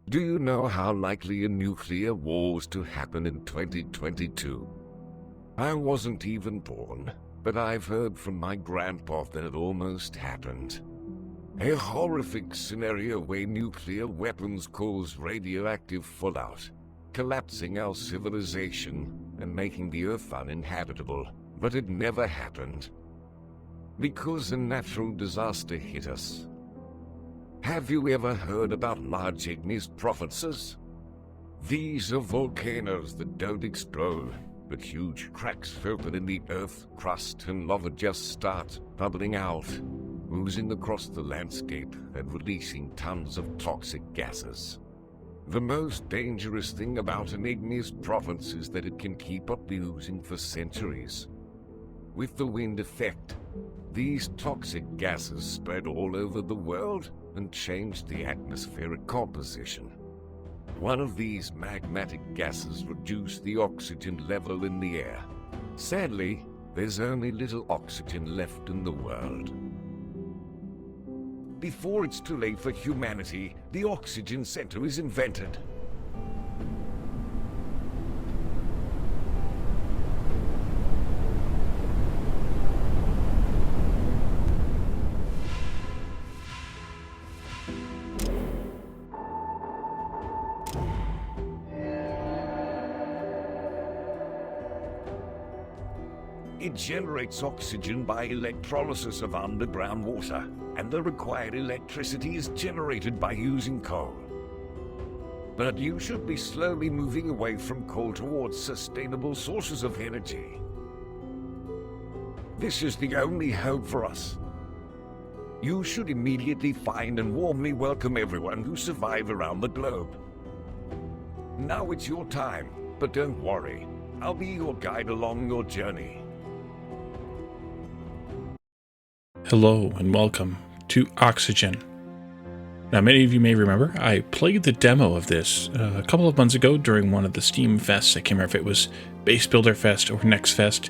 Do you know how likely a nuclear war is to happen in 2022? I wasn't even born, but I've heard from my grandpa that it almost happened. A horrific scenario where nuclear weapons cause radioactive fallout, collapsing our civilization and making the Earth uninhabitable. But it never happened, because a natural disaster hit us. Have you ever heard about large igneous provinces? These are volcanoes that don't explode, but huge cracks open in the Earth crust and lava just starts bubbling out, oozing across the landscape and releasing tons of toxic gases. The most dangerous thing about an igneous province is that it can keep up the oozing for centuries. With the wind effect, these toxic gases spread all over the world and change the atmospheric composition. One of these magmatic gases reduced the oxygen level in the air. Sadly, there's only little oxygen left in the world. Before it's too late for humanity, the oxygen center is invented. It generates oxygen by electrolysis of underground water, and the required electricity is generated by using coal. But you should be slowly moving away from coal towards sustainable sources of energy. This is the only hope for us. You should immediately find and warmly welcome everyone who survived around the globe. Now it's your time, but don't worry. I'll be your guide along your journey. Hello and welcome to Oxygen. Now, many of you may remember I played the demo of this a couple of months ago during one of the Steam Fests. I can't remember if it was Base Builder Fest or Next Fest,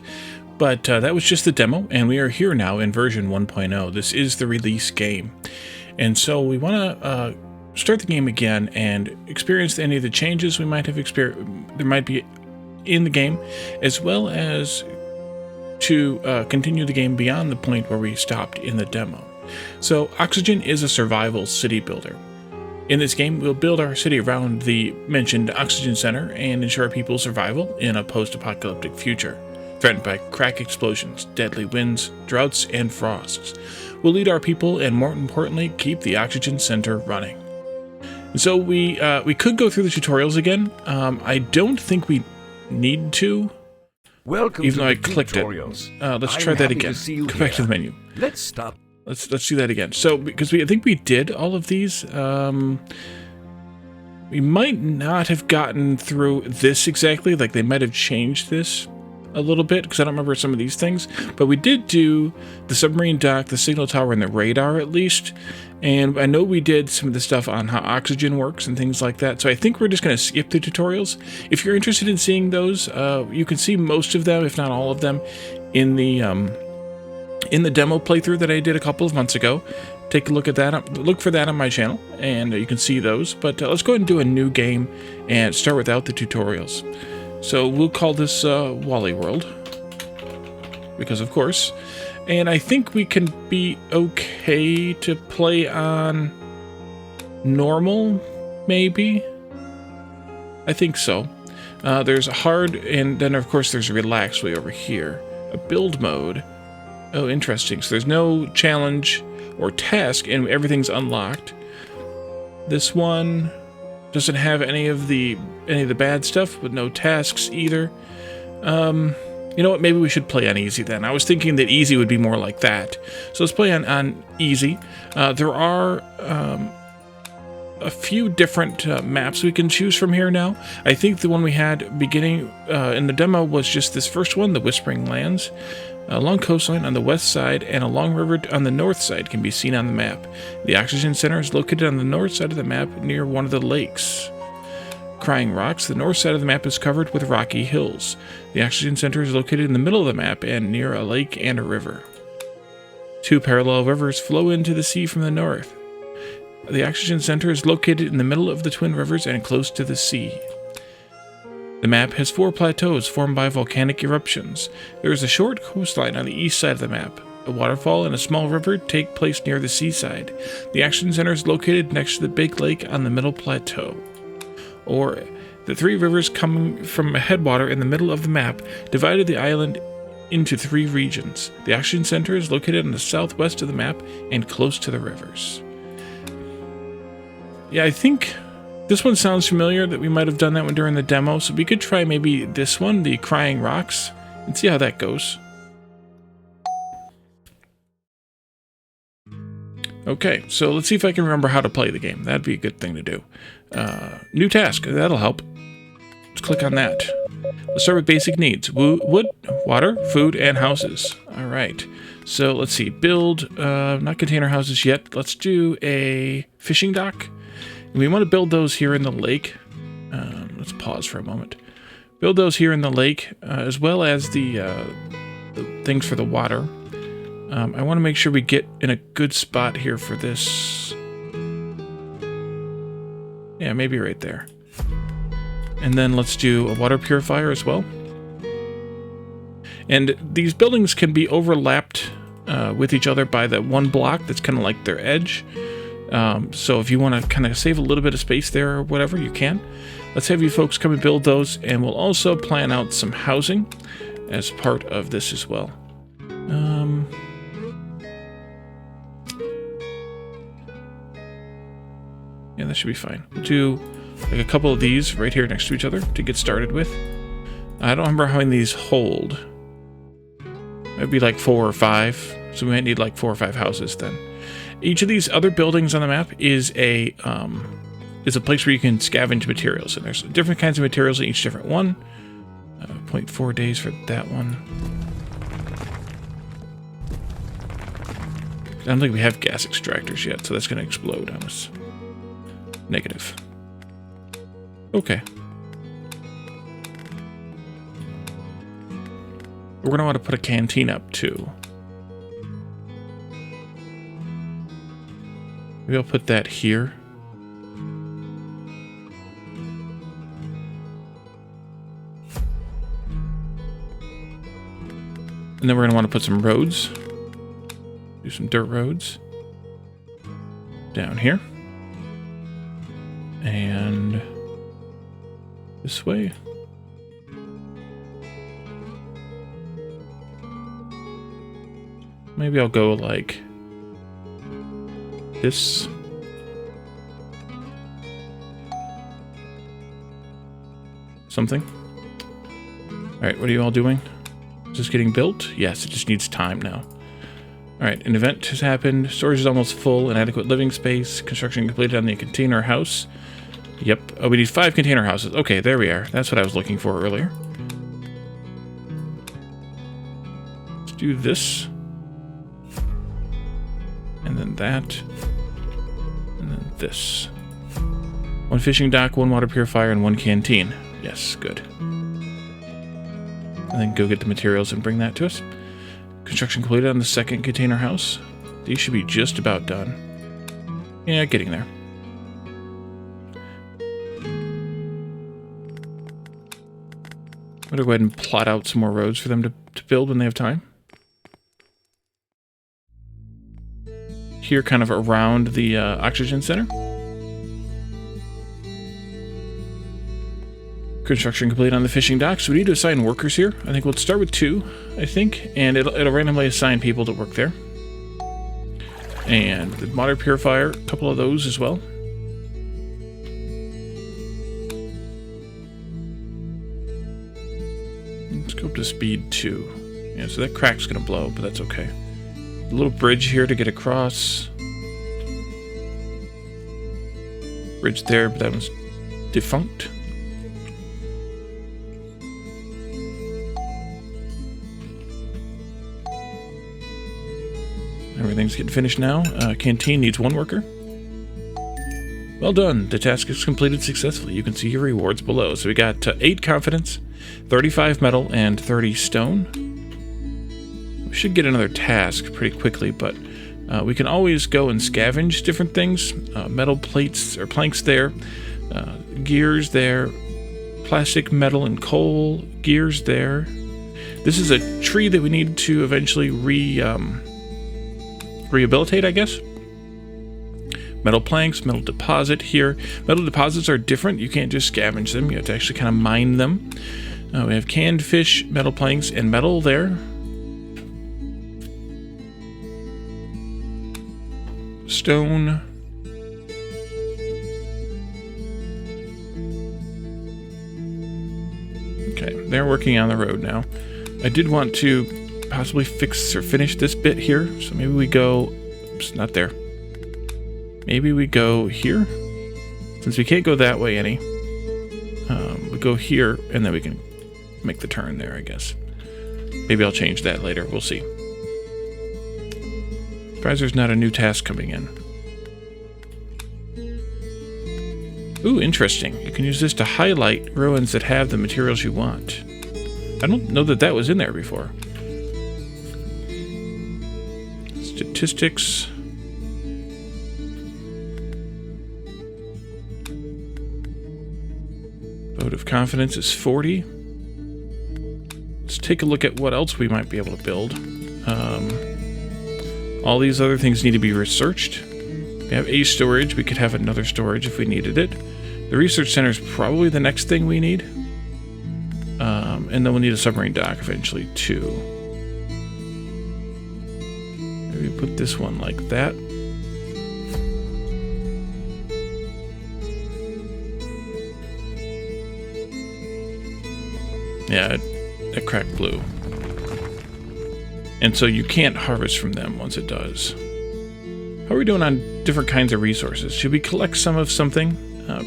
but that was just the demo, and we are here now in version 1.0. This is the release game, and so we want to start the game again and experience any of the changes we might have there might be in the game, as well as to continue the game beyond the point where we stopped in the demo. So Oxygen is a survival city builder. In this game, we'll build our city around the mentioned Oxygen Center and ensure people's survival in a post-apocalyptic future, threatened by crack explosions, deadly winds, droughts, and frosts. We'll lead our people and, more importantly, keep the Oxygen Center running. So we could go through the tutorials again. I don't think we need to. Welcome even to though I the clicked tutorials. it. Let's I'm try that happy again. to see you Go back to here. the menu. Let's stop. Let's do that again. So, because I think we did all of these, we might not have gotten through this exactly. Like, they might have changed this a little bit, because I don't remember some of these things. But we did do the submarine dock, the signal tower, and the radar, at least. And I know we did some of the stuff on how oxygen works and things like that. So I think we're just going to skip the tutorials. If you're interested in seeing those, you can see most of them, if not all of them, in the demo playthrough that I did a couple of months ago. Take a look at that. Look for that on my channel, and you can see those. But let's go ahead and do a new game and start without the tutorials. So we'll call this Wally World, because of course. And I think we can be okay to play on normal, maybe? I think so. There's a hard, and then of course there's a relax way over here. A build mode. Oh, interesting. So there's no challenge or task, and everything's unlocked. This one doesn't have any of the bad stuff, but no tasks either. You know what? Maybe we should play on easy then. I was thinking that easy would be more like that. So let's play on easy. There are a few different maps we can choose from here now. I think the one we had beginning in the demo was just this first one, the Whispering Lands. A long coastline on the west side and a long river on the north side can be seen on the map. The Oxygen Center is located on the north side of the map near one of the lakes. Crying Rocks, the north side of the map is covered with rocky hills. The Oxygen Center is located in the middle of the map and near a lake and a river. Two parallel rivers flow into the sea from the north. The oxygen center is located in the middle of the Twin Rivers and close to the sea. The map has 4 plateaus formed by volcanic eruptions. There is a short coastline on the east side of the map. A waterfall and a small river take place near the seaside. The action center is located next to the big lake on the middle plateau. Or, the 3 rivers coming from a headwater in the middle of the map divided the island into 3 regions. The action center is located on the southwest of the map and close to the rivers. Yeah, I think this one sounds familiar, that we might have done that one during the demo, so we could try maybe this one, the Crying Rocks, and see how that goes. Okay, so let's see if I can remember how to play the game. That'd be a good thing to do. New task, that'll help. Let's click on that. Let's start with basic needs. Wood, water, food, and houses. Alright, so let's see. Build, not container houses yet. Let's do a fishing dock. And we want to build those here in the lake. Let's pause for a moment. Build those here in the lake, as well as the things for the water. I want to make sure we get in a good spot here for this. Yeah, maybe right there. And then let's do a water purifier as well. And these buildings can be overlapped with each other by the one block that's kind of like their edge. So if you want to kind of save a little bit of space there or whatever, you can. Let's have you folks come and build those, and we'll also plan out some housing as part of this as well. Yeah, that should be fine. We'll do like a couple of these right here next to each other to get started with. I don't remember how many these hold. It'd be like 4 or 5, so we might need like 4 or 5 houses then. Each of these other buildings on the map is a place where you can scavenge materials, and there's different kinds of materials in each different one. 0.4 days for that one. I don't think we have gas extractors yet, so that's going to explode on us. Negative. Okay. We're going to want to put a canteen up, too. Maybe I'll put that here. And then we're going to want to put some roads. Do some dirt roads. Down here. And this way. Maybe I'll go like this. Something. Alright, what are you all doing? Is this getting built? Yes, it just needs time now. Alright, an event has happened. Storage is almost full. Inadequate living space. Construction completed on the container house. Yep. Oh, we need 5 container houses. Okay, there we are. That's what I was looking for earlier. Let's do this. And then that. And then this. 1 fishing dock, 1 water purifier, and 1 canteen. Yes, good. And then go get the materials and bring that to us. Construction completed on the 2nd container house. These should be just about done. Yeah, getting there. I'm going to go ahead and plot out some more roads for them to build when they have time. Here, kind of around the oxygen center. Construction complete on the fishing dock, so we need to assign workers here. I think we'll start with 2, I think, and it'll randomly assign people to work there. And the water purifier, a couple of those as well. Let's go up to speed 2. Yeah, so that crack's gonna blow, but that's okay. A little bridge here to get across. Bridge there, but that one's defunct. Everything's getting finished now. Canteen needs 1 worker. Well done. The task is completed successfully. You can see your rewards below. So we got 8 confidence, 35 metal, and 30 stone. We should get another task pretty quickly, but We can always go and scavenge different things. Metal plates or planks there. Gears there. Plastic, metal, and coal. Gears there. This is a tree that we need to eventually rehabilitate, I guess. Metal planks, metal deposit here. Metal deposits are different. You can't just scavenge them. You have to actually kind of mine them. We have canned fish, metal planks, and metal there. Stone. Okay, they're working on the road now. I did want to possibly fix or finish this bit here, so maybe we go... Oops, not there. Maybe we go here. Since we can't go that way any. We go here, and then we can make the turn there, I guess. Maybe I'll change that later. We'll see. Surprised there's not a new task coming in. Ooh, interesting. You can use this to highlight ruins that have the materials you want. I don't know that that was in there before. Statistics. Vote of confidence is 40. Let's take a look at what else we might be able to build. All these other things need to be researched. We have a storage. We could have another storage if we needed it. The research center is probably the next thing we need. And then we'll need a submarine dock eventually, too. Maybe put this one like that. Yeah, it cracked blue. And so you can't harvest from them once it does. How are we doing on different kinds of resources? Should we collect some of something?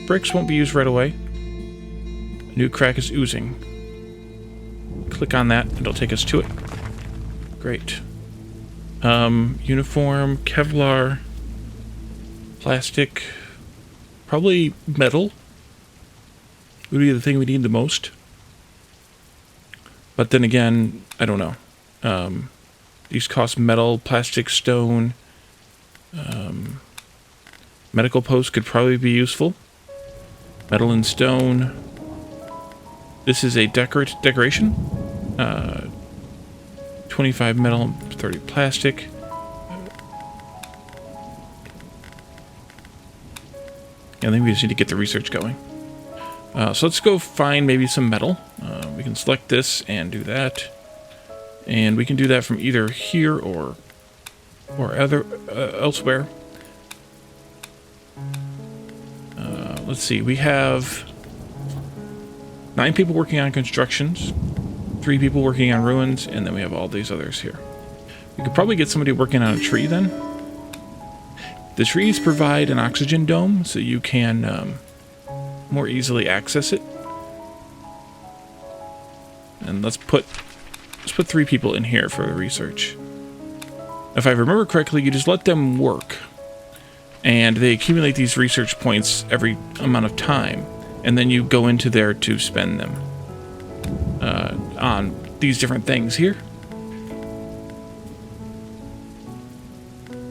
Bricks won't be used right away. A new crack is oozing. Click on that, and it'll take us to it. Great. Uniform, Kevlar, plastic, probably metal would be the thing we need the most. But then again, I don't know. These cost metal, plastic, stone. Medical post could probably be useful. Metal and stone. This is a decoration. 25 metal, 30 plastic. And then we just need to get the research going. So let's go find maybe some metal. We can select this and do that. And we can do that from either here or elsewhere. Let's see, we have 9 people working on constructions, 3 people working on ruins, and then we have all these others here. We could probably get somebody working on a tree then. The trees provide an oxygen dome, so you can more easily access it. And let's put 3 people in here for the research. If I remember correctly, you just let them work, and they accumulate these research points every amount of time, and then you go into there to spend them on these different things here.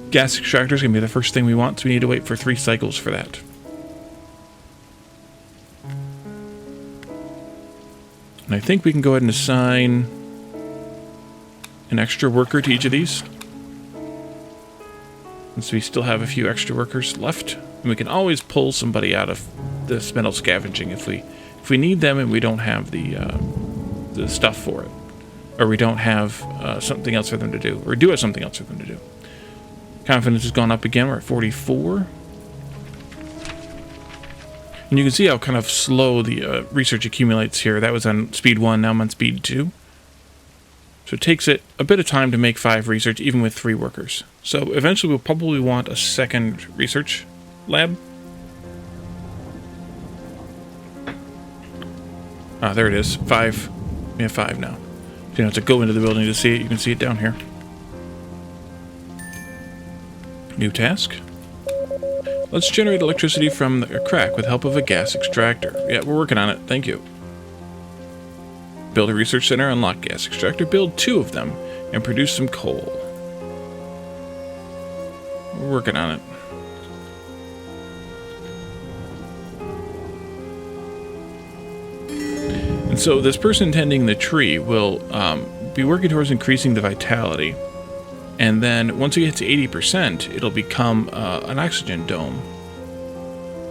Gas extractor is going to be the first thing we want, so we need to wait for 3 cycles for that. And I think we can go ahead and assign an extra worker to each of these. Since we still have a few extra workers left. And we can always pull somebody out of this metal scavenging if we need them and we don't have the stuff for it. Or we don't have something else for them to do. Or do have something else for them to do. Confidence has gone up again. We're at 44. And you can see how kind of slow the research accumulates here. That was on speed 1, now I'm on speed 2. So it takes it a bit of time to make 5 research, even with 3 workers. So eventually we'll probably want a second research lab. Ah, there it is. 5. We have 5 now. So you don't have to go into the building to see it. You can see it down here. New task. Let's generate electricity from the crack with help of a gas extractor. Yeah, we're working on it. Thank you. Build a research center, unlock gas extractor, build 2 of them, and produce some coal. We're working on it. And so this person tending the tree will be working towards increasing the vitality. And then once it gets to 80%, it'll become an oxygen dome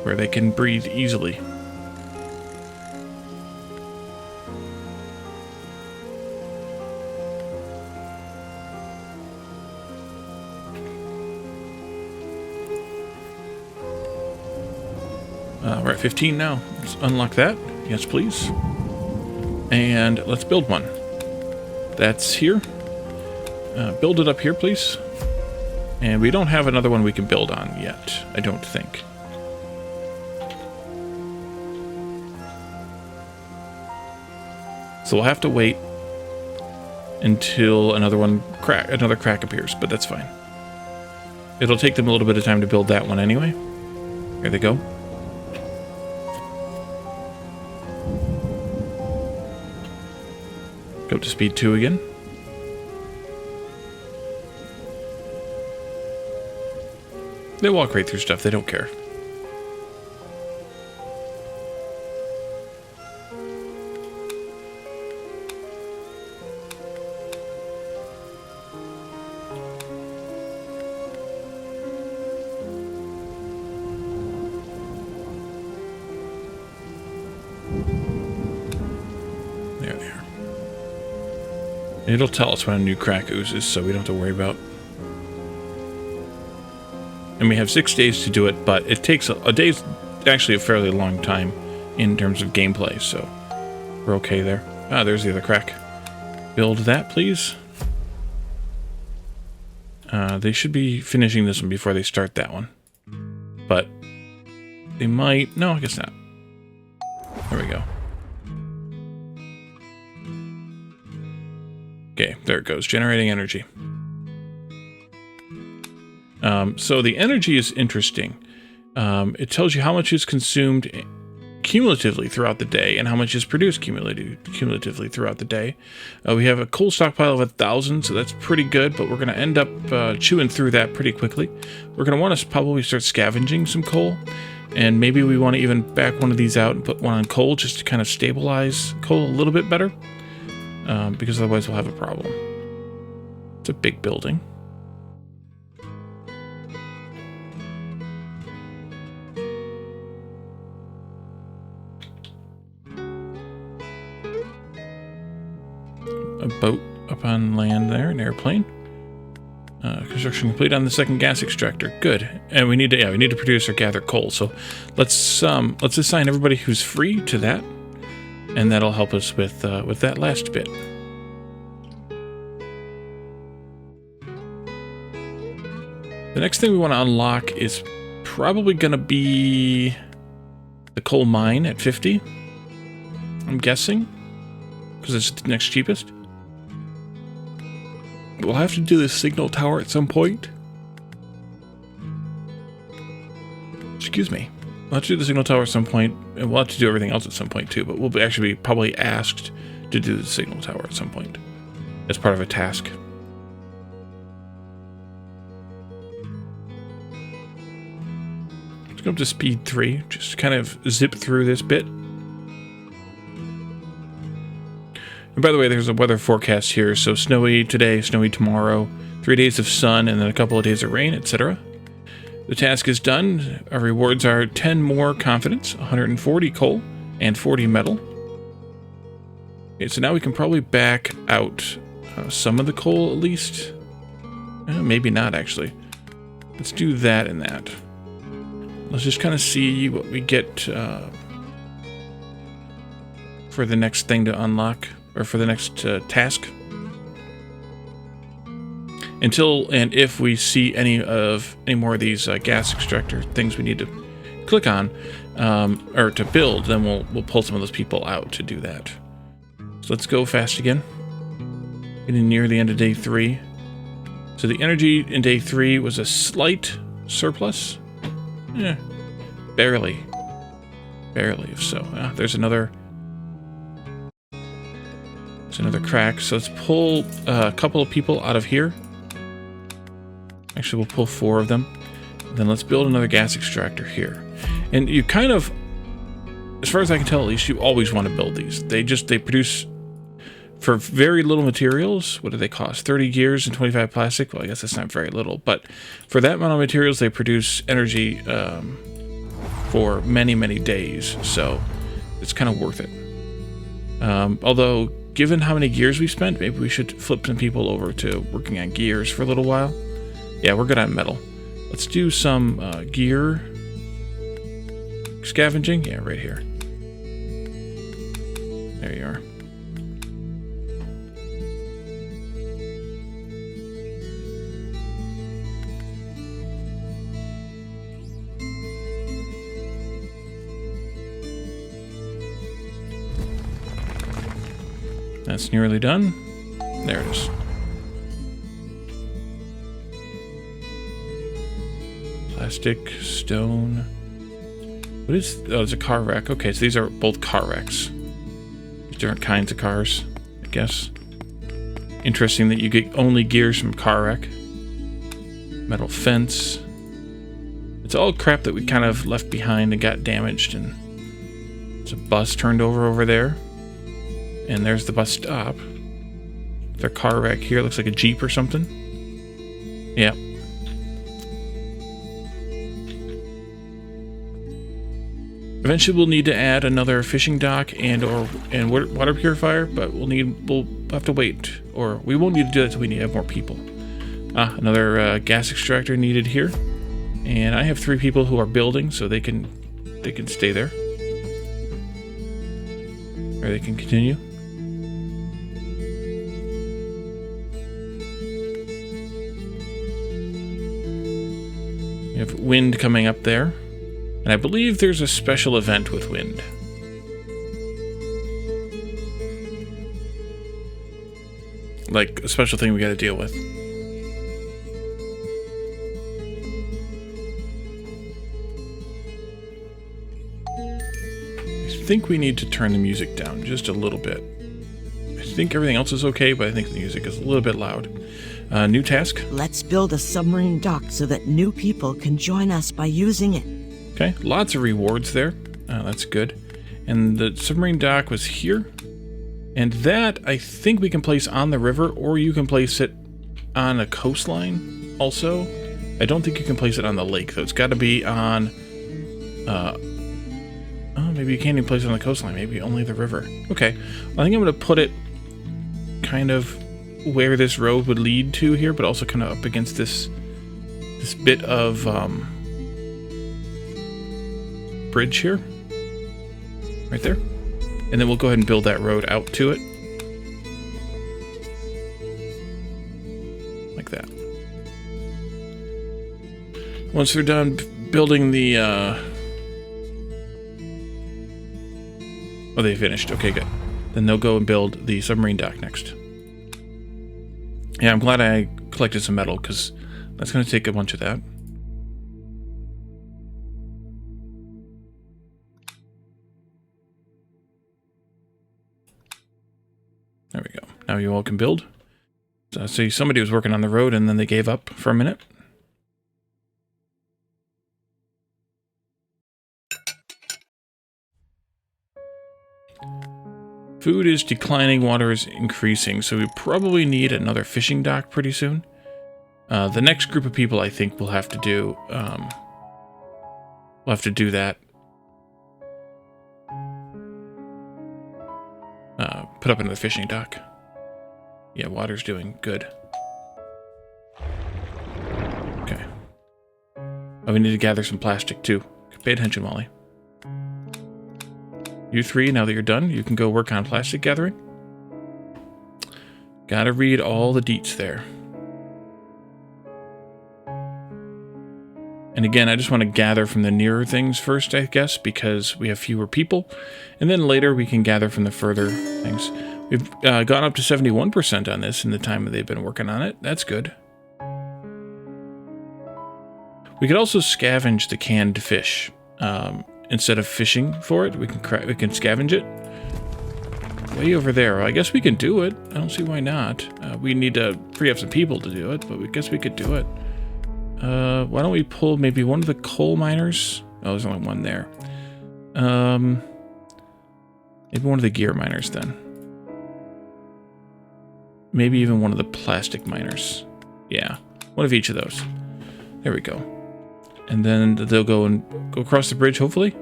where they can breathe easily. We're at 15 now. Let's unlock that. Yes, please. And let's build one. That's here. Build it up here, please. And we don't have another one we can build on yet, I don't think. So we'll have to wait until another crack appears, but that's fine. It'll take them a little bit of time to build that one anyway. Here they go. Go up to speed 2 again. They walk right through stuff, they don't care. There they are. It'll tell us when a new crack oozes, so we don't have to worry about. And we have 6 days to do it, but it takes a day's actually a fairly long time in terms of gameplay, so we're okay there. Ah, there's the other crack. Build that, please. They should be finishing this one before they start that one. But they might... No, I guess not. There we go. Okay, there it goes. Generating energy. So the energy is interesting. It tells you how much is consumed cumulatively throughout the day and how much is produced cumulatively throughout the day. We have a coal stockpile of 1,000, so that's pretty good, but we're going to end up chewing through that pretty quickly. We're going to want to probably start scavenging some coal, and maybe we want to even back one of these out and put one on coal just to kind of stabilize coal a little bit better, because otherwise we'll have a problem. It's a big building. A boat up on land there, an airplane. Construction complete on the second gas extractor. Good. And we need to produce or gather coal. So let's assign everybody who's free to that, and that'll help us with that last bit. The next thing we want to unlock is probably going to be the coal mine at 50. I'm guessing, because it's the next cheapest. We'll have to do this signal tower at some point. Excuse me. We'll have to do the signal tower at some point, and we'll have to do everything else at some point too, but we'll actually be probably asked to do the signal tower at some point as part of a task. Let's go up to speed 3, just kind of zip through this bit. And by the way, there's a weather forecast here, so snowy today, snowy tomorrow, 3 days of sun, and then a couple of days of rain, etc. The task is done. Our rewards are 10 more confidence, 140 coal, and 40 metal. Okay, so now we can probably back out some of the coal at least. Maybe not, actually. Let's do that and that. Let's just kind of see what we get for the next thing to unlock. Or for the next task. Until and if we see any more of these gas extractor things we need to click on or to build, then we'll pull some of those people out to do that. So let's go fast again. Getting near the end of day 3. So the energy in day 3 was a slight surplus. Barely. Barely, if so. There's another crack. So let's pull a couple of people out of here. Actually, we'll pull 4 of them. Then let's build another gas extractor here. And you kind of, as far as I can tell, at least you always want to build these. They produce, for very little materials, what do they cost? 30 gears and 25 plastic? Well, I guess that's not very little. But for that amount of materials, they produce energy for many, many days. So it's kind of worth it. Although, given how many gears we spent, maybe we should flip some people over to working on gears for a little while. Yeah, we're good on metal. Let's do some gear scavenging. Yeah, right here. There you are. That's nearly done. There it is. Plastic, stone. What is... Oh, it's a car wreck. Okay, so these are both car wrecks. Different kinds of cars, I guess. Interesting that you get only gears from car wreck. Metal fence. It's all crap that we kind of left behind and got damaged. And there's a bus turned over there. And there's the bus stop. Their car wreck here looks like a Jeep or something. Yeah. Eventually we'll need to add another fishing dock and water purifier, but we'll have to wait. Or we won't need to do that until we have more people. Another gas extractor needed here. And I have 3 people who are building, so they can stay there. Or they can continue. We have wind coming up there. And I believe there's a special event with wind. Like a special thing we gotta deal with. I think we need to turn the music down just a little bit. I think everything else is okay, but I think the music is a little bit loud. New task. Let's build a submarine dock so that new people can join us by using it. Okay, lots of rewards there. That's good. And the submarine dock was here. And that, I think we can place on the river, or you can place it on a coastline also. I don't think you can place it on the lake, though. It's got to be on... oh, maybe you can't even place it on the coastline. Maybe only the river. Okay, I think I'm going to put it kind of where this road would lead to here, but also kind of up against this bit of... bridge here, right there, and then we'll go ahead and build that road out to it, like that. Once they're done building the, oh, they finished. Okay, good. Then they'll go and build the submarine dock next. Yeah, I'm glad I collected some metal because that's going to take a bunch of that. There we go. Now you all can build. So I see somebody was working on the road and then they gave up for a minute. Food is declining, water is increasing, so we probably need another fishing dock pretty soon. The next group of people I think we'll have to do that. Put up another fishing dock. Yeah, water's doing good. Okay. Oh, we need to gather some plastic too. Pay attention, Molly. You 3, now that you're done, you can go work on plastic gathering. Gotta read all the deets there. And again, I just want to gather from the nearer things first, I guess, because we have fewer people. And then later we can gather from the further things. We've gone up to 71% on this in the time that they've been working on it. That's good. We could also scavenge the canned fish. Instead of fishing for it, we can scavenge it. Way over there. I guess we can do it. I don't see why not. We need to free up some people to do it, but I guess we could do it. Why don't we pull maybe one of the coal miners? Oh, there's only one there. Maybe one of the gear miners then. Maybe even one of the plastic miners. Yeah, one of each of those. There we go. And then they'll go across the bridge, hopefully.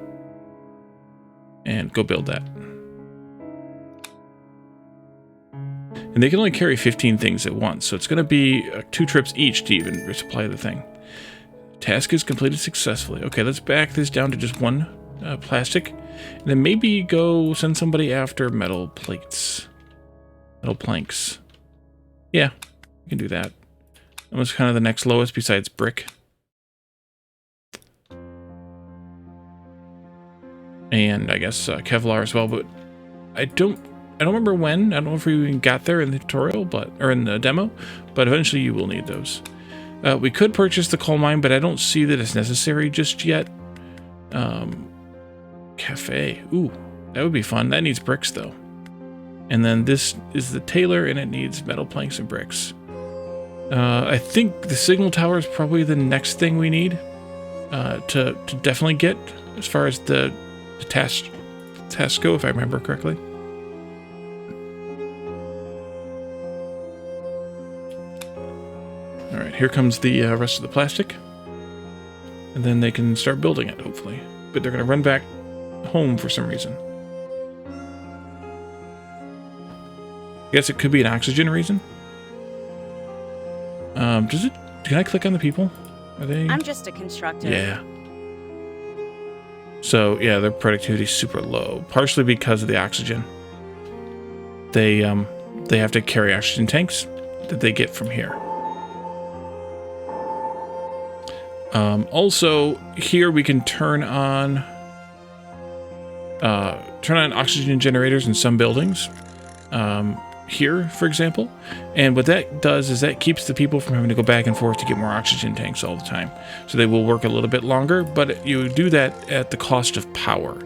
And go build that. And they can only carry 15 things at once, so it's going to be 2 trips each to even resupply the thing. Task is completed successfully. Okay, let's back this down to just 1 plastic. And then maybe go send somebody after metal plates. Metal planks. Yeah, we can do that. That was kind of the next lowest besides brick. And I guess Kevlar as well, but I don't remember when. I don't know if we even got there in the tutorial, or in the demo, but eventually you will need those. We could purchase the coal mine, but I don't see that it's necessary just yet. Cafe. Ooh, that would be fun. That needs bricks, though. And then this is the tailor, and it needs metal planks and bricks. I think the signal tower is probably the next thing we need to definitely get as far as the tasks go, if I remember correctly. All right, here comes the rest of the plastic. And then they can start building it, hopefully. But they're going to run back home for some reason. I guess it could be an oxygen reason. Can I click on the people? Are they? I'm just a constructor. Yeah. So, yeah, their productivity is super low, partially because of the oxygen. They have to carry oxygen tanks that they get from here. Also, here we can turn on oxygen generators in some buildings. Here, for example. And what that does is that keeps the people from having to go back and forth to get more oxygen tanks all the time. So they will work a little bit longer, but you do that at the cost of power.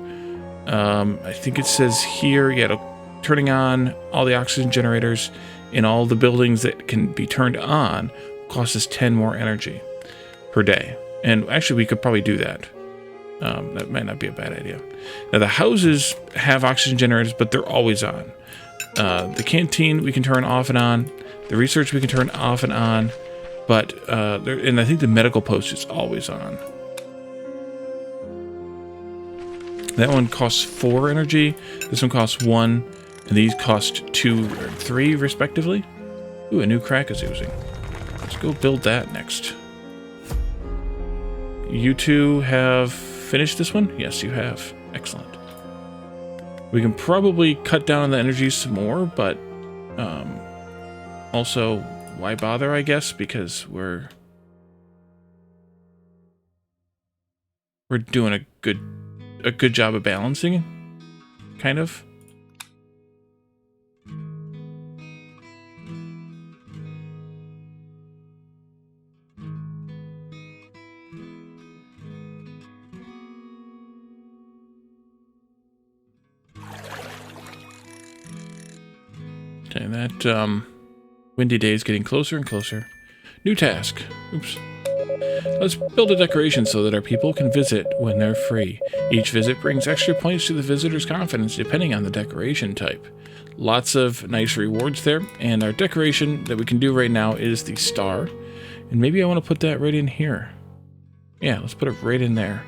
I think it says here, yeah, turning on all the oxygen generators in all the buildings that can be turned on costs us 10 more energy per day. And actually, we could probably do that. That might not be a bad idea. Now, the houses have oxygen generators, but they're always on. The canteen we can turn off and on. The research we can turn off and on. But, and I think the medical post is always on. That one costs 4 energy. This one costs 1. And these cost 2 or 3, respectively. Ooh, a new crack is oozing. Let's go build that next. You two have finished this one? Yes, you have. Excellent. We can probably cut down on the energy some more, but also, why bother, I guess, because we're doing a good job of balancing, kind of. Okay, that windy day is getting closer and closer. New task. Oops. Let's build a decoration so that our people can visit when they're free. Each visit brings extra points to the visitor's confidence depending on the decoration type. Lots of nice rewards there, and our decoration that we can do right now is the star. And maybe I want to put that right in here. Yeah, let's put it right in there.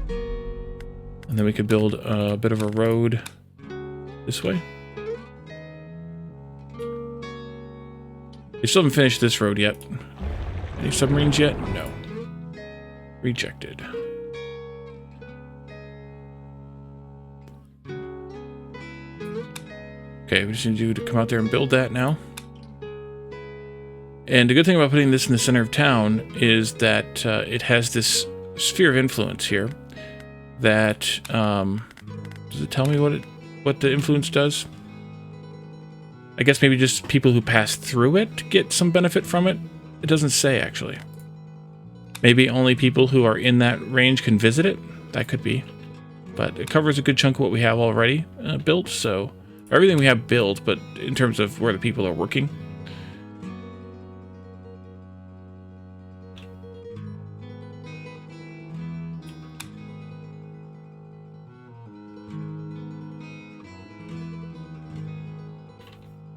And then we could build a bit of a road this way. We still haven't finished this road yet. Any submarines yet? No. Rejected. Okay, we just need to come out there and build that now. And the good thing about putting this in the center of town is that it has this sphere of influence here. That does it tell me what the influence does? I guess maybe just people who pass through it get some benefit from it. It doesn't say, actually. Maybe only people who are in that range can visit it. That could be. But it covers a good chunk of what we have already built, so everything we have built, but in terms of where the people are working.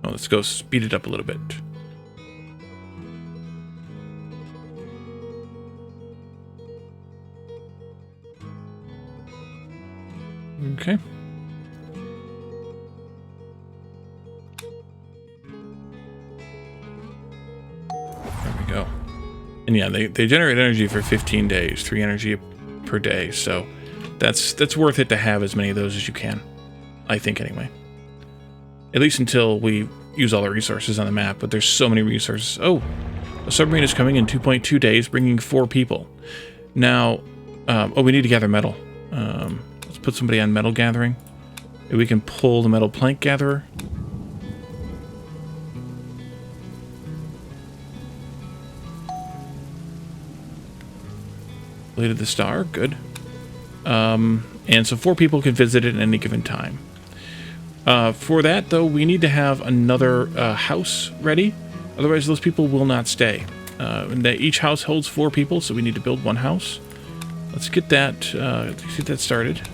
Oh, let's go speed it up a little bit. Okay. There we go. And yeah, they generate energy for 15 days, 3 energy per day. So that's worth it to have as many of those as you can. I think anyway. At least until we use all the resources on the map, but there's so many resources. Oh, a submarine is coming in 2.2 days, bringing 4 people. Now, oh, we need to gather metal. Let's put somebody on metal gathering. Maybe we can pull the metal plank gatherer. Lighted the star, good. And so 4 people can visit it at any given time. For that, though, we need to have another house ready. Otherwise, those people will not stay. And each house holds 4 people, so we need to build 1 house. Let's get that started.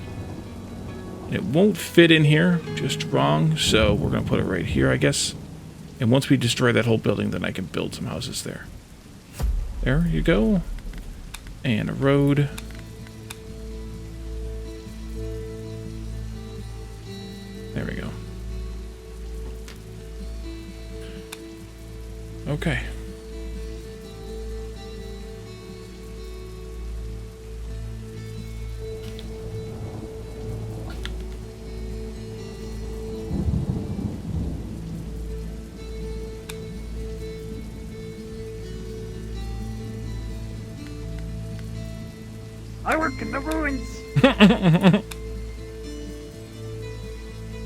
It won't fit in here, just wrong, so we're going to put it right here, I guess. And once we destroy that whole building, then I can build some houses there. There you go. And a road. There we go. Okay. I work in the ruins.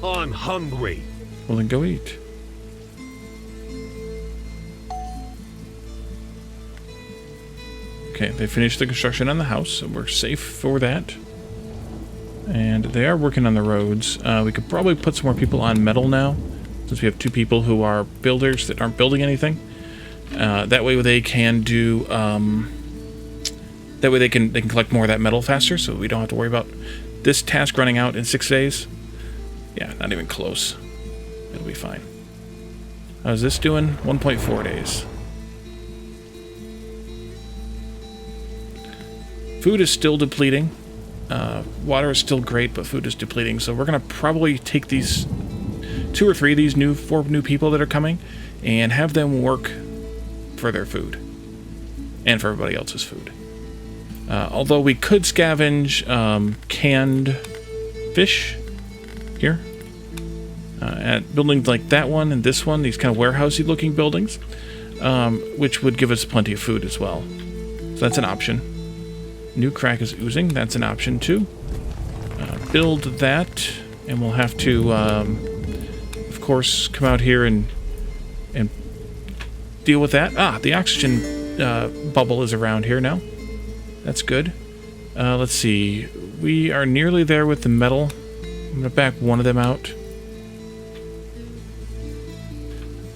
I'm hungry. Well, then go eat. Okay, they finished the construction on the house, so we're safe for that. And they are working on the roads. We could probably put some more people on metal now, since we have 2 people who are builders that aren't building anything. That way they can do... that way they can collect more of that metal faster, so we don't have to worry about this task running out in 6 days. Yeah, not even close. It'll be fine. How's this doing? 1.4 days. Food is still depleting. Water is still great, but food is depleting. So we're going to probably take these 2 or 3 of these 4 new people that are coming and have them work for their food. And for everybody else's food. Although we could scavenge canned fish here. At buildings like that one and this one, these kind of warehousey looking buildings, which would give us plenty of food as well. So that's an option. New crack is oozing, that's an option too. Build that, and we'll have to, of course, come out here and deal with that. Ah, the oxygen bubble is around here now. That's good. Let's see. We are nearly there with the metal. I'm going to back one of them out.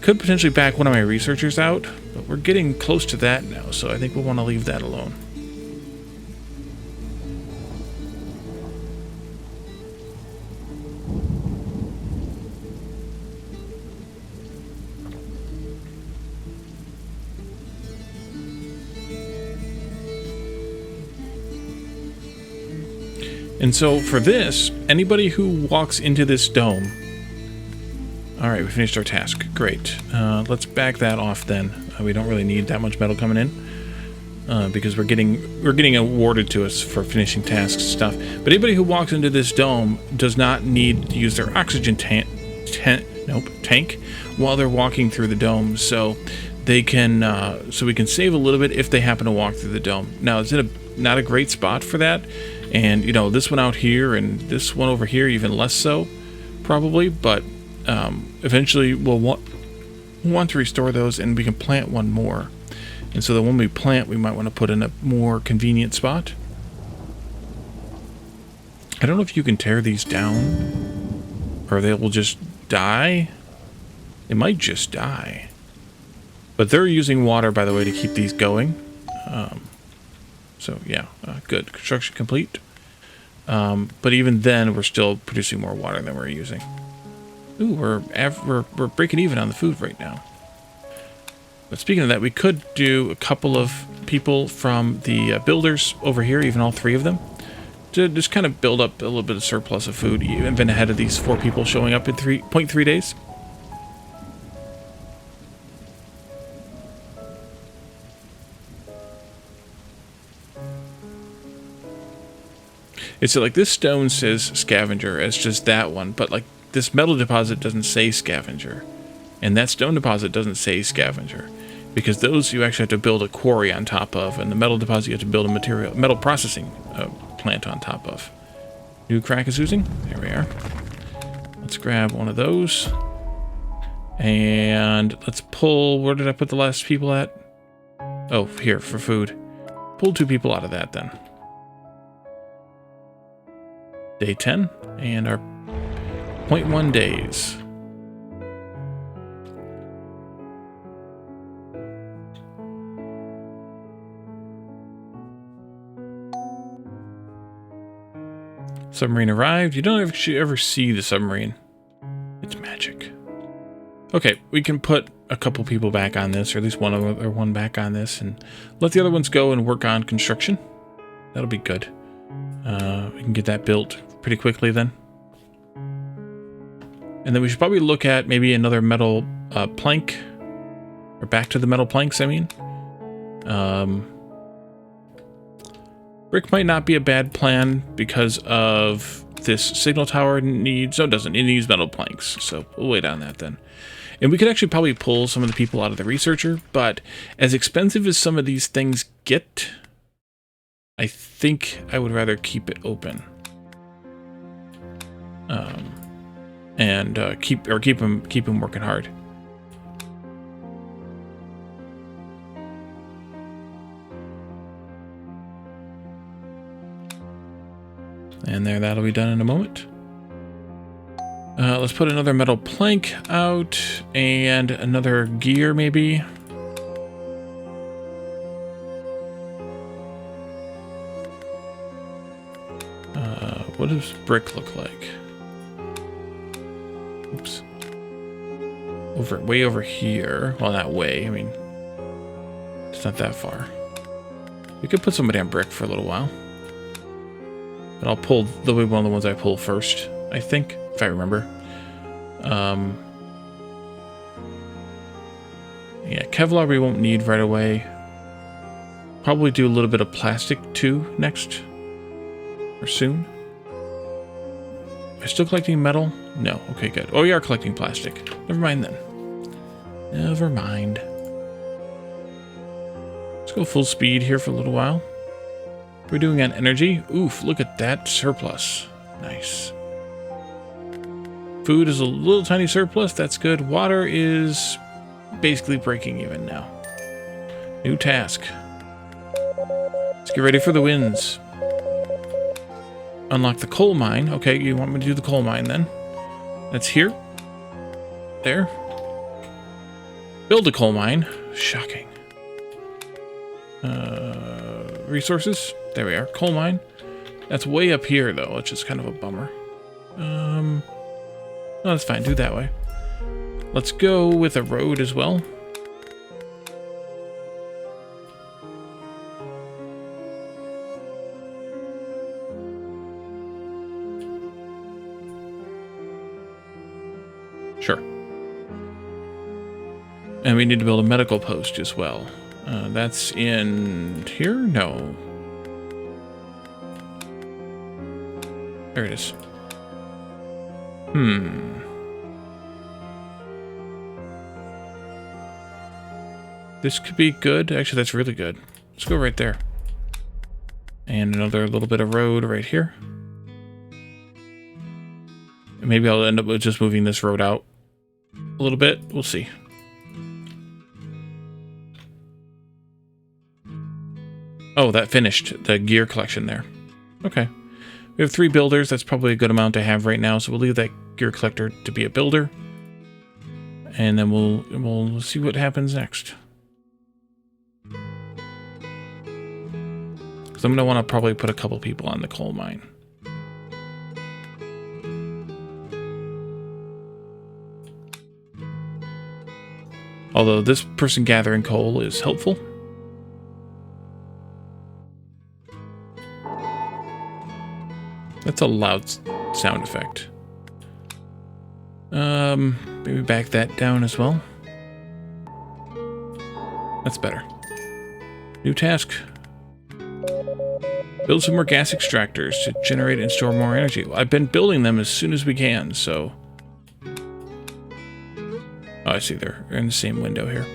Could potentially back one of my researchers out, but we're getting close to that now, so I think we'll want to leave that alone. And so for this, anybody who walks into this dome... Alright, we finished our task. Great. Let's back that off then. We don't really need that much metal coming in. Because we're getting awarded to us for finishing tasks and stuff. But anybody who walks into this dome does not need to use their oxygen tank while they're walking through the dome. So they can so we can save a little bit if they happen to walk through the dome. Now, it's not a great spot for that. And, you know, this one out here and this one over here, even less so, probably. But eventually we'll want to restore those, and we can plant one more. And so the one we plant, we might want to put in a more convenient spot. I don't know if you can tear these down, or they will just die. They might just die. But they're using water, by the way, to keep these going. So, yeah, good. Construction complete. But even then, we're still producing more water than we're using. Ooh, we're breaking even on the food right now. But speaking of that, we could do a couple of people from the builders over here, even all 3 of them, to just kind of build up a little bit of surplus of food, even ahead of these 4 people showing up in 3.3 days. It's like this stone says scavenger as just that one, but like this metal deposit doesn't say scavenger, and that stone deposit doesn't say scavenger, because those you actually have to build a quarry on top of, and the metal deposit you have to build a metal processing plant on top of. New crack is oozing. There we are. Let's grab one of those, and let's pull. Where did I put the last people at? Oh, here for food. Pull 2 people out of that then. Day 10, and our 0.1 days. Submarine arrived. You don't ever see the submarine. It's magic. Okay, we can put a couple people back on this, or at least one back on this, and let the other ones go and work on construction. That'll be good. We can get that built pretty quickly then. And then we should probably look at maybe another metal plank, or back to the metal planks, I mean. Brick might not be a bad plan because of this signal tower needs... No, it doesn't. It needs metal planks, so we'll wait on that then. And we could actually probably pull some of the people out of the researcher, but as expensive as some of these things get, I think I would rather keep it open. And keep him working hard. And there, that'll be done in a moment. Let's put another metal plank out and another gear, maybe. What does brick look like? Oops. Way over here. Well, not way. I mean, it's not that far. We could put somebody on brick for a little while. But I'll pull one of the ones I pull first, I think, if I remember. Yeah, Kevlar we won't need right away. Probably do a little bit of plastic too next. Or soon. Am I still collecting metal? No. Okay, good. Oh, you are collecting plastic. Never mind then. Never mind. Let's go full speed here for a little while. We're doing on energy. Oof, look at that surplus. Nice. Food is a little tiny surplus. That's good. Water is basically breaking even now. New task. Let's get ready for the winds. Unlock the coal mine. Okay, you want me to do the coal mine then? That's here. There. Build a coal mine. Shocking. Resources. There we are. Coal mine. That's way up here, though, which is kind of a bummer. No, that's fine. Do it that way. Let's go with a road as well. Sure. And we need to build a medical post as well. That's in here? No. There it is. This could be good. Actually, that's really good. Let's go right there. And another little bit of road right here. Maybe I'll end up with just moving this road out a little bit. We'll see. Oh, that finished the gear collection there. Okay. We have 3 builders. That's probably a good amount to have right now. So we'll leave that gear collector to be a builder. And then we'll see what happens next. Because I'm going to want to probably put a couple people on the coal mine. Although this person gathering coal is helpful. That's a loud sound effect. Maybe back that down as well. That's better. New task. Build some more gas extractors to generate and store more energy. I've been building them as soon as we can, so... Oh, I see they're in the same window here.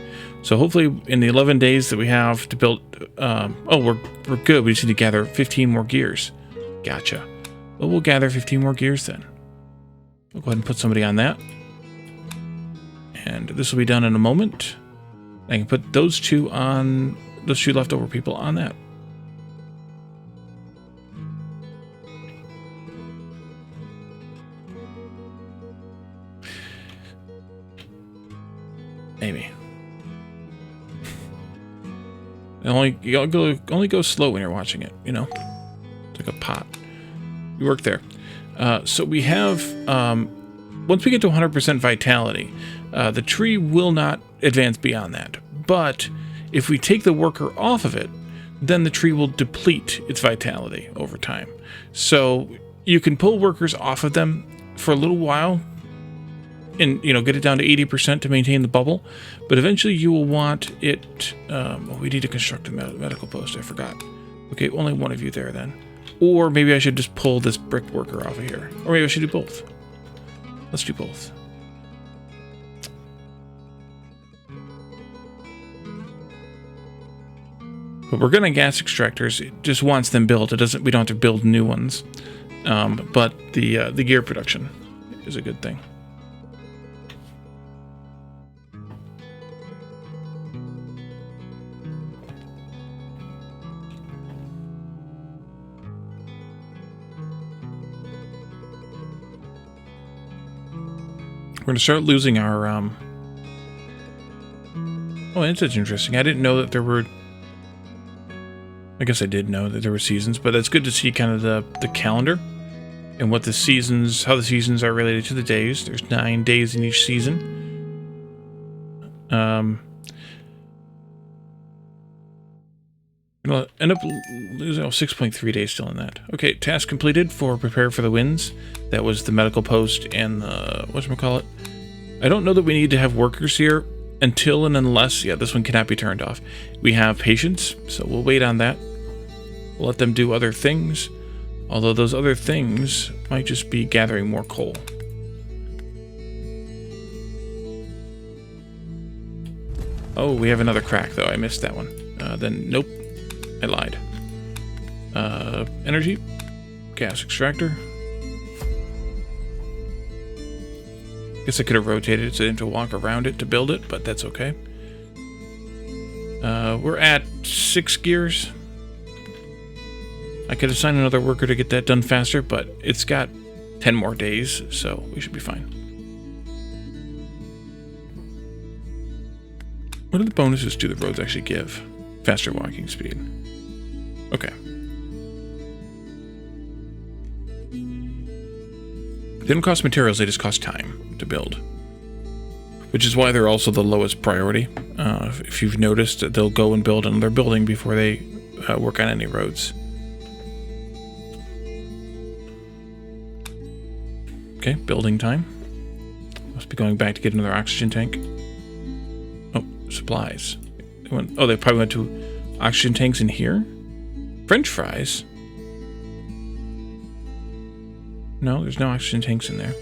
So hopefully in the 11 days that we have to build... oh, we're good. We just need to gather 15 more gears. Gotcha. Well, we'll gather 15 more gears then. We'll go ahead and put somebody on that. And this will be done in a moment. I can put those two leftover people on that. Amy. Only go slow when you're watching it, you know? It's like a pot. You work there. So we have, once we get to 100% vitality, the tree will not advance beyond that. But if we take the worker off of it, then the tree will deplete its vitality over time. So you can pull workers off of them for a little while and, you know, get it down to 80% to maintain the bubble. But eventually you will want it... we need to construct a medical post. I forgot. Okay, only one of you there then. Or maybe I should just pull this brick worker off of here. Or maybe I should do both. Let's do both. But we're gonna gas extractors. It just wants them built. We don't have to build new ones. But the gear production is a good thing. We're going to start losing our, Oh, that's interesting. I didn't know that there were... I guess I did know that there were seasons, but it's good to see kind of the calendar and what the seasons, how the seasons are related to the days. There's 9 days in each season. I'll end up losing 6.3 days still in that. Okay, task completed for prepare for the winds. That was the medical post and the whatchamacallit. I don't know that we need to have workers here until and unless, yeah, this one cannot be turned off. We have patience, so we'll wait on that. We'll let them do other things, although those other things might just be gathering more coal. Oh, we have another crack, though. I missed that one. Then, nope. I lied. Energy. Gas extractor. Guess I could have rotated it so I didn't have to walk around it to build it, but that's okay. We're at 6 gears. I could assign another worker to get that done faster, but it's got 10 more days, so we should be fine. What do the bonuses do the roads actually give? Faster walking speed. Okay. They don't cost materials, they just cost time to build. Which is why they're also the lowest priority. If you've noticed, they'll go and build another building before they work on any roads. Okay, building time. Must be going back to get another oxygen tank. Oh, supplies. They probably went to oxygen tanks in here? French fries? No, there's no oxygen tanks in there.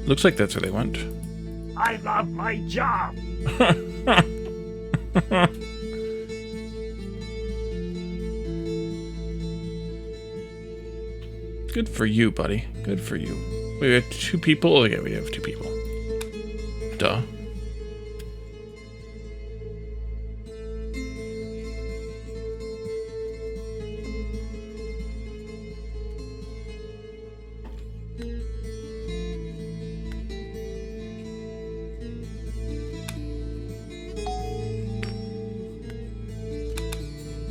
Looks like that's where they went. I love my job. Good for you, buddy. Good for you. We have 2 people? Oh, yeah, we have 2 people. Duh.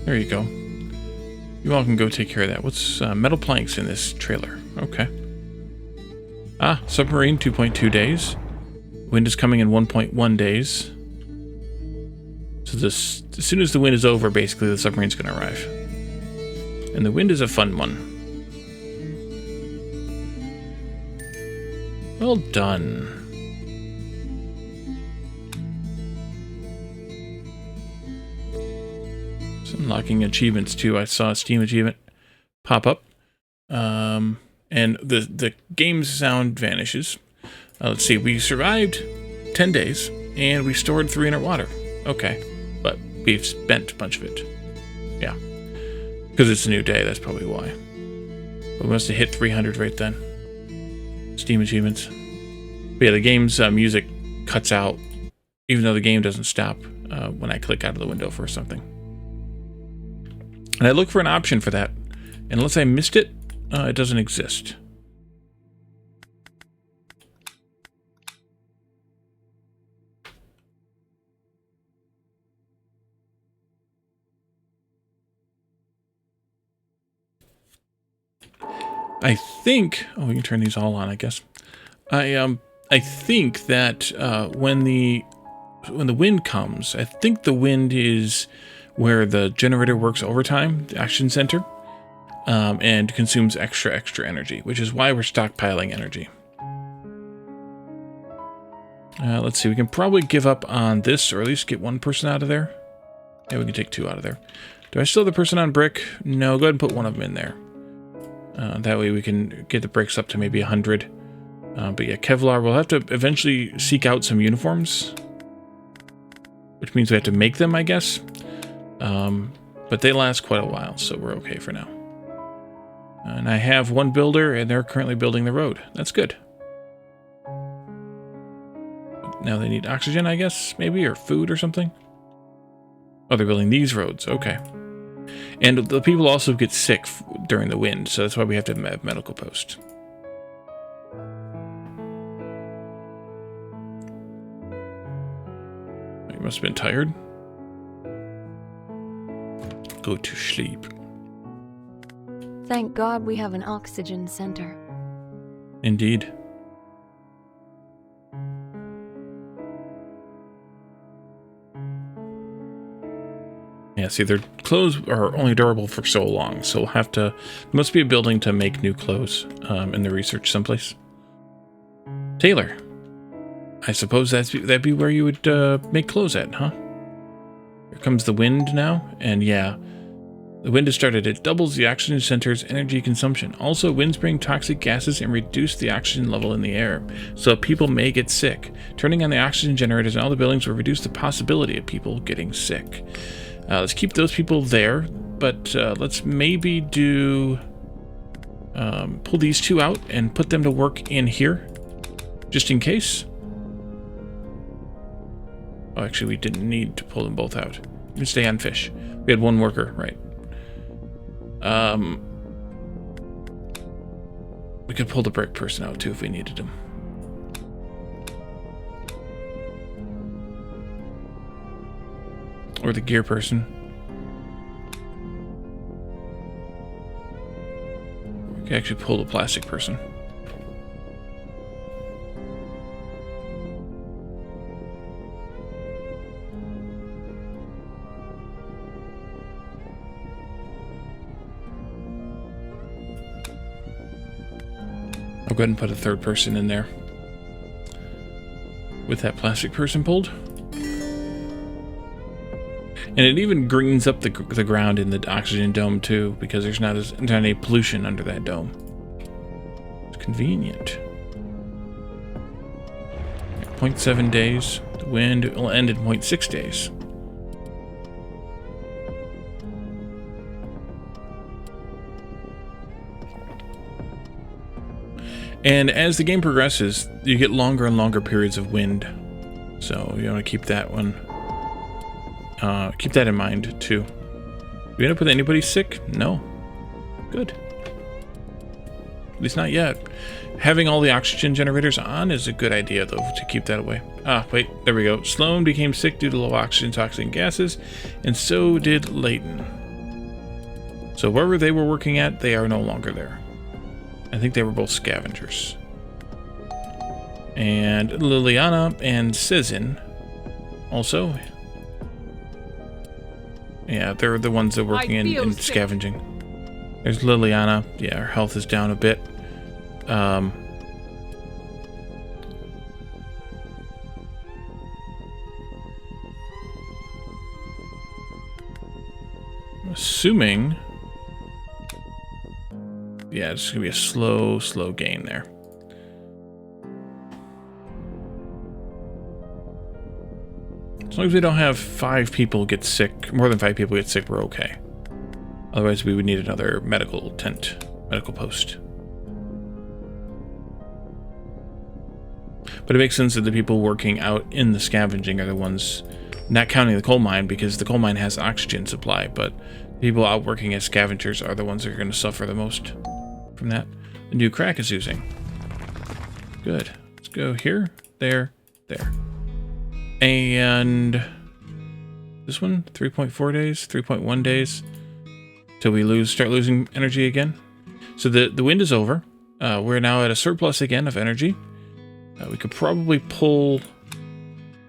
There you go. You all can go take care of that. What's metal planks in this trailer? Okay. Ah, submarine, 2.2 days. Wind is coming in 1.1 days. So this, as soon as the wind is over, basically the submarine's going to arrive. And the wind is a fun one. Well done. It's unlocking achievements too. I saw a Steam achievement pop up. And the game sound vanishes. Let's see, we survived 10 days, and we stored 3 underwater. Okay, but we've spent a bunch of it. Yeah, because it's a new day, that's probably why. But we must have hit 300 right then. Steam achievements. But yeah, the game's music cuts out, even though the game doesn't stop when I click out of the window for something. And I look for an option for that. And unless I missed it, it doesn't exist. I think, oh, we can turn these all on, I guess. I think that when the wind comes, I think the wind is where the generator works overtime, the action center, and consumes extra energy, which is why we're stockpiling energy. Let's see, we can probably give up on this, or at least get one person out of there. Yeah, we can take 2 out of there. Do I still have the person on brick? No, go ahead and put one of them in there. That way we can get the bricks up to maybe 100. But yeah, Kevlar, we'll have to eventually seek out some uniforms. Which means we have to make them, I guess. But they last quite a while, so we're okay for now. And I have one builder, and they're currently building the road. That's good. Now they need oxygen, I guess, maybe, or food or something. Oh, they're building these roads. Okay. And the people also get sick during the wind, so that's why we have to have medical post. You must have been tired. Go to sleep. Thank God we have an oxygen center. Indeed. Yeah, see, their clothes are only durable for so long, so we'll have to... There must be a building to make new clothes in the research someplace. Tailor. I suppose that'd be where you would make clothes at, huh? Here comes the wind now, and yeah, the wind has started. It doubles the oxygen center's energy consumption. Also, winds bring toxic gases and reduce the oxygen level in the air, so people may get sick. Turning on the oxygen generators in all the buildings will reduce the possibility of people getting sick. Let's keep those people there, but let's maybe do... pull these 2 out and put them to work in here, just in case. Oh, actually, we didn't need to pull them both out. We can stay on fish. We had 1 worker, right. We could pull the brick person out, too, if we needed him. Or the gear person. We can actually pull the plastic person. I'll go ahead and put a 3rd person in there. With that plastic person pulled. And it even greens up the ground in the oxygen dome too, because there's not any pollution under that dome. It's convenient. 0.7 days. The wind will end in 0.6 days. And as the game progresses, you get longer and longer periods of wind. So you want to keep that one. Keep that in mind too. You end up with anybody sick? No. Good. At least not yet. Having all the oxygen generators on is a good idea, though, to keep that away. Ah, wait, there we go. Sloan became sick due to low oxygen toxic gases, and so did Layton. So wherever they were working at, they are no longer there. I think they were both scavengers. And Liliana and Cezin also. Yeah, they're the ones that are working in scavenging. There's Liliana. Yeah, her health is down a bit. I'm assuming... Yeah, it's going to be a slow gain there. As long as we don't have 5 people get sick, more than 5 people get sick, we're okay. Otherwise, we would need another medical post. But it makes sense that the people working out in the scavenging are the ones, not counting the coal mine, because the coal mine has oxygen supply, but the people out working as scavengers are the ones that are going to suffer the most from that. The new crack is oozing. Good. Let's go here, there, there. And this one, 3.4 days, 3.1 days, till we start losing energy again. So the wind is over. We're now at a surplus again of energy. We could probably pull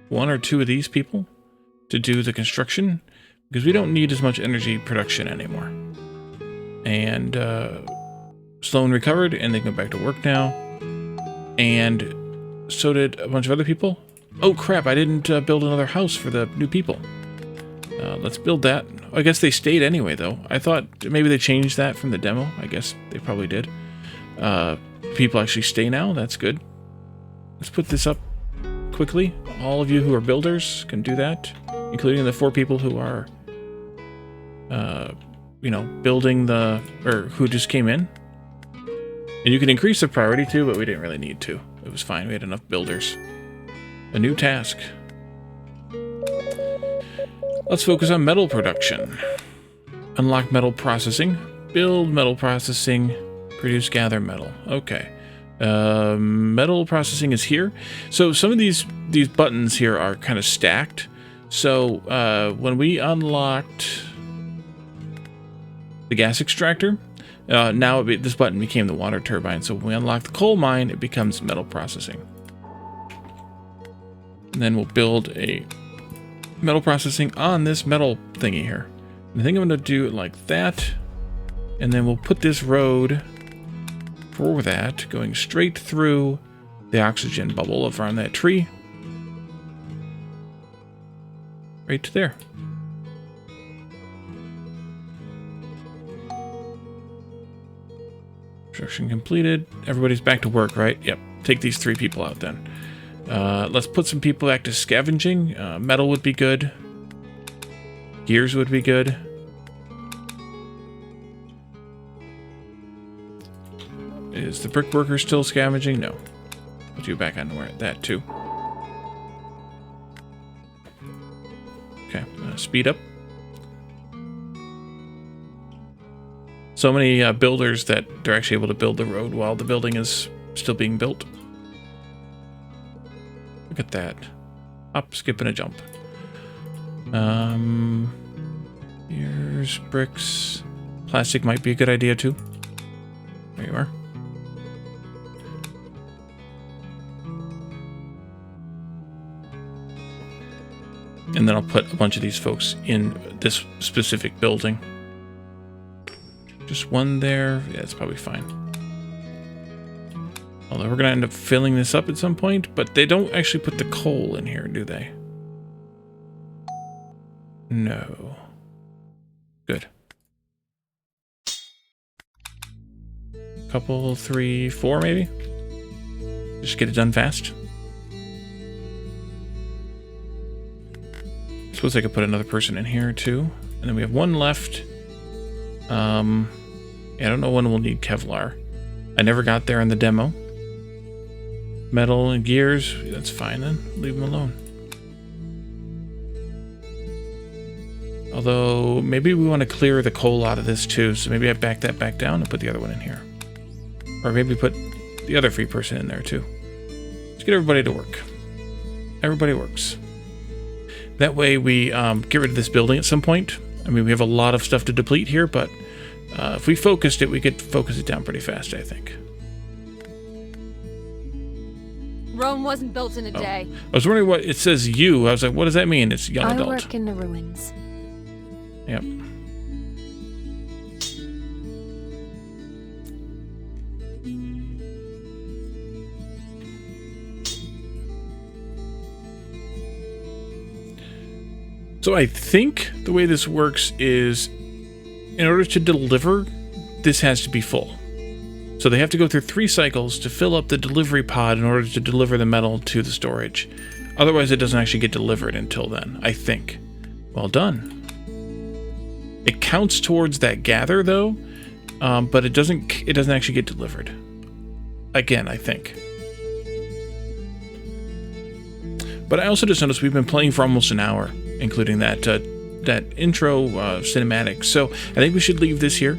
1 or 2 of these people to do the construction, because we don't need as much energy production anymore. And Sloan recovered, and they can go back to work now. And so did a bunch of other people. Oh crap, I didn't build another house for the new people. Let's build that. I guess they stayed anyway, though. I thought maybe they changed that from the demo. I guess they probably did. People actually stay now. That's good. Let's put this up quickly. All of you who are builders can do that, including the 4 people who are, building or who just came in. And you can increase the priority too, but we didn't really need to. It was fine. We had enough builders. A new task. Let's focus on metal production. Unlock metal processing. Build metal processing. Produce, gather metal. Okay. Metal processing is here. So some of these buttons here are kind of stacked. So when we unlocked the gas extractor, now this button became the water turbine. So when we unlock the coal mine, it becomes metal processing. And then we'll build a metal processing on this metal thingy here. And I think I'm going to do it like that. And then we'll put this road for that going straight through the oxygen bubble around that tree. Right to there. Construction completed. Everybody's back to work, right? Yep. Take these 3 people out then. Let's put some people back to scavenging. Metal would be good. Gears would be good. Is the brick worker still scavenging? No. Put you back on that too. Okay, speed up. So many builders that they're actually able to build the road while the building is still being built. Look at that. Up, skip, and a jump. Here's bricks. Plastic might be a good idea too. There you are. And then I'll put a bunch of these folks in this specific building. Just 1 there. Yeah, it's probably fine. Although we're going to end up filling this up at some point, but they don't actually put the coal in here, do they? No. Good. Couple, 3, 4 maybe? Just get it done fast. I suppose I could put another person in here too. And then we have 1 left. Yeah, I don't know when we'll need Kevlar. I never got there in the demo. Metal and gears, that's fine then. Leave them alone. Although, maybe we want to clear the coal out of this too, so maybe I back that back down and put the other one in here. Or maybe put the other free person in there too. Let's get everybody to work. Everybody works. That way we get rid of this building at some point. I mean, we have a lot of stuff to deplete here, but if we focused it, we could focus it down pretty fast, I think. Rome wasn't built in a day. I was wondering what it says. You. I was like, what does that mean? It's young adult. I work in the ruins. Yep. So I think the way this works is, in order to deliver, this has to be full. So they have to go through 3 cycles to fill up the delivery pod in order to deliver the metal to the storage. Otherwise, it doesn't actually get delivered until then, I think. Well done. It counts towards that gather, though, but it doesn't actually get delivered. Again, I think. But I also just noticed we've been playing for almost an hour, including that intro cinematic. So I think we should leave this here.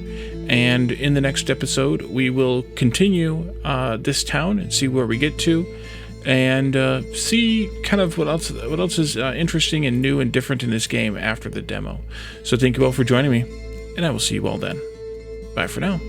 And in the next episode, we will continue this town and see where we get to, and see kind of what else is interesting and new and different in this game after the demo. So thank you all for joining me, and I will see you all then. Bye for now.